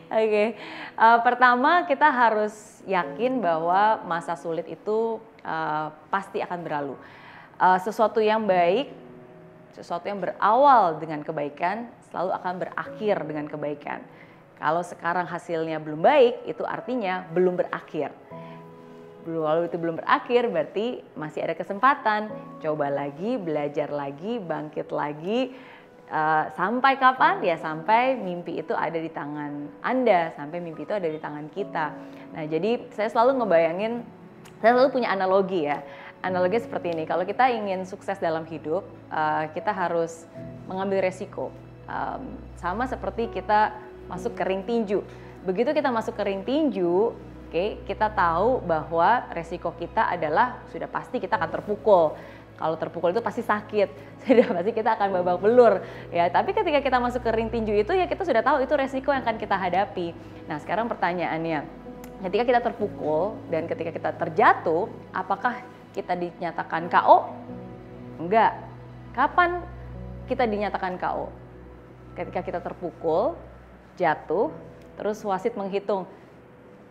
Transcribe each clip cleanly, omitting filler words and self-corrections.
Oke, pertama kita harus yakin bahwa masa sulit itu pasti akan berlalu. Sesuatu yang baik, sesuatu yang berawal dengan kebaikan selalu akan berakhir dengan kebaikan. Kalau sekarang hasilnya belum baik, itu artinya belum berakhir. Lalu itu belum berakhir, berarti masih ada kesempatan. Coba lagi, belajar lagi, bangkit lagi. Sampai kapan? Ya sampai mimpi itu ada di tangan Anda, sampai mimpi itu ada di tangan kita. Nah, jadi saya selalu ngebayangin, saya selalu punya analogi ya. Analogi seperti ini, kalau kita ingin sukses dalam hidup, kita harus mengambil resiko. Sama seperti kita masuk ke ring tinju. Begitu kita masuk ke ring tinju, kita tahu bahwa resiko kita adalah sudah pasti kita akan terpukul. Kalau terpukul itu pasti sakit, sudah pasti kita akan babak belur. Ya, tapi ketika kita masuk ke ring tinju itu ya kita sudah tahu itu resiko yang akan kita hadapi. Nah, sekarang pertanyaannya, ketika kita terpukul dan ketika kita terjatuh, apakah kita dinyatakan KO? Enggak. Kapan kita dinyatakan KO? Ketika kita terpukul, jatuh, terus wasit menghitung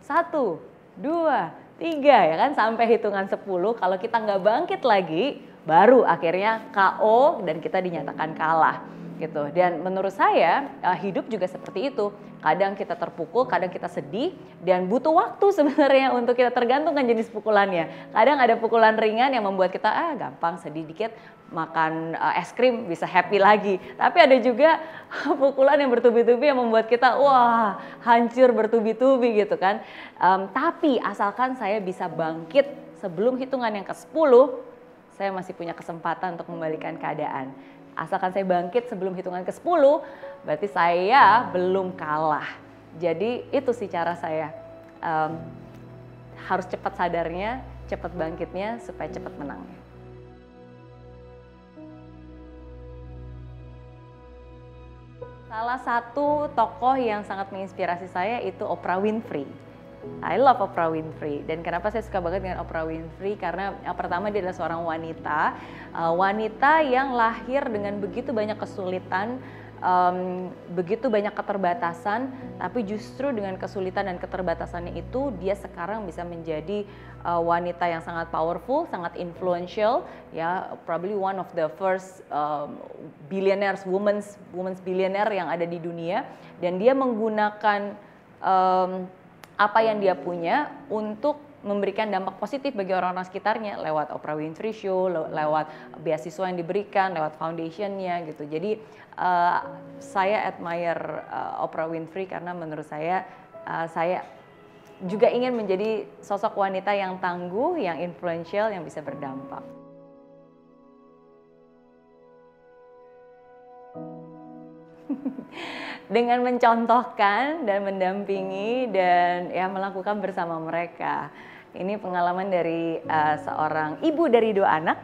1, 2, 3 ya kan sampai hitungan 10. Kalau kita nggak bangkit lagi, baru akhirnya KO dan kita dinyatakan kalah gitu. Dan menurut saya hidup juga seperti itu. Kadang kita terpukul, kadang kita sedih dan butuh waktu sebenarnya untuk kita tergantungkan jenis pukulannya. Kadang ada pukulan ringan yang membuat kita gampang, sedih dikit, makan es krim bisa happy lagi. Tapi ada juga pukulan yang bertubi-tubi yang membuat kita wah hancur bertubi-tubi gitu kan. Tapi asalkan saya bisa bangkit sebelum hitungan yang ke-10, saya masih punya kesempatan untuk membalikan keadaan. Asalkan saya bangkit sebelum hitungan ke-10, berarti saya belum kalah. Jadi itu sih cara saya. Harus cepat sadarnya, cepat bangkitnya, supaya cepat menangnya. Salah satu tokoh yang sangat menginspirasi saya itu Oprah Winfrey. I love Oprah Winfrey. Dan kenapa saya suka banget dengan Oprah Winfrey? Karena yang pertama dia adalah seorang wanita, wanita yang lahir dengan begitu banyak kesulitan, begitu banyak keterbatasan, tapi justru dengan kesulitan dan keterbatasannya itu dia sekarang bisa menjadi wanita yang sangat powerful, sangat influential, ya probably one of the first billionaires, women's billionaire yang ada di dunia, dan dia menggunakan apa yang dia punya untuk memberikan dampak positif bagi orang-orang sekitarnya lewat Oprah Winfrey Show, lewat beasiswa yang diberikan, lewat foundationnya gitu. Jadi saya admire Oprah Winfrey karena menurut saya juga ingin menjadi sosok wanita yang tangguh, yang influential, yang bisa berdampak. Dengan mencontohkan dan mendampingi dan ya melakukan bersama mereka. Ini pengalaman dari seorang ibu dari 2 anak.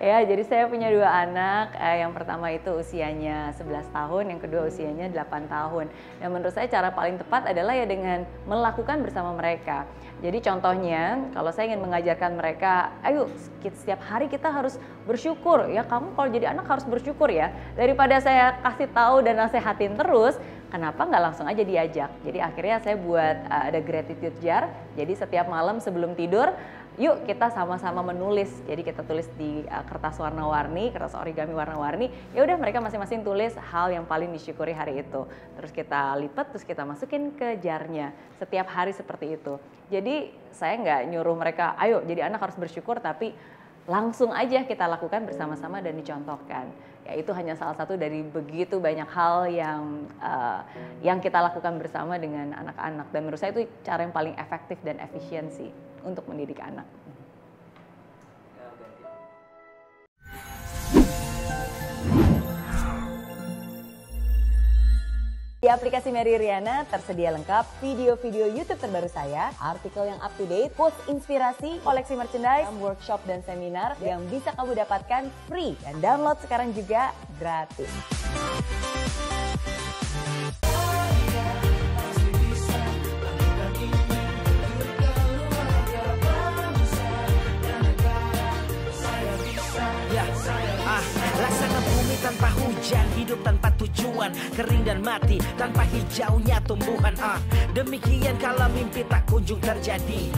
Ya, jadi saya punya 2 anak. Yang pertama itu usianya 11 tahun, yang kedua usianya 8 tahun. Dan menurut saya cara paling tepat adalah ya dengan melakukan bersama mereka. Jadi contohnya kalau saya ingin mengajarkan mereka, ayo setiap hari kita harus bersyukur ya, kamu kalau jadi anak harus bersyukur ya. Daripada saya kasih tahu dan nasehatin terus, kenapa nggak langsung aja diajak. Jadi akhirnya saya buat ada gratitude jar. Jadi setiap malam sebelum tidur, yuk kita sama-sama menulis. Jadi kita tulis di kertas warna-warni, kertas origami warna-warni. Ya udah mereka masing-masing tulis hal yang paling disyukuri hari itu. Terus kita lipat, terus kita masukin ke jarnya. Setiap hari seperti itu. Jadi saya nggak nyuruh mereka, ayo jadi anak harus bersyukur, tapi langsung aja kita lakukan bersama-sama dan dicontohkan. Ya itu hanya salah satu dari begitu banyak hal yang kita lakukan bersama dengan anak-anak. Dan menurut saya itu cara yang paling efektif dan efisiensi untuk mendidik anak. Di aplikasi Mary Riana tersedia lengkap video-video YouTube terbaru saya, artikel yang up to date, quotes inspirasi, koleksi merchandise, workshop dan seminar yang bisa kamu dapatkan free dan download sekarang juga gratis. Laksana bumi tanpa hujan, hidup tanpa tujuan. pertemuan kering dan mati tanpa hijaunya tumbuhan. Demikian kalau mimpi tak kunjung terjadi.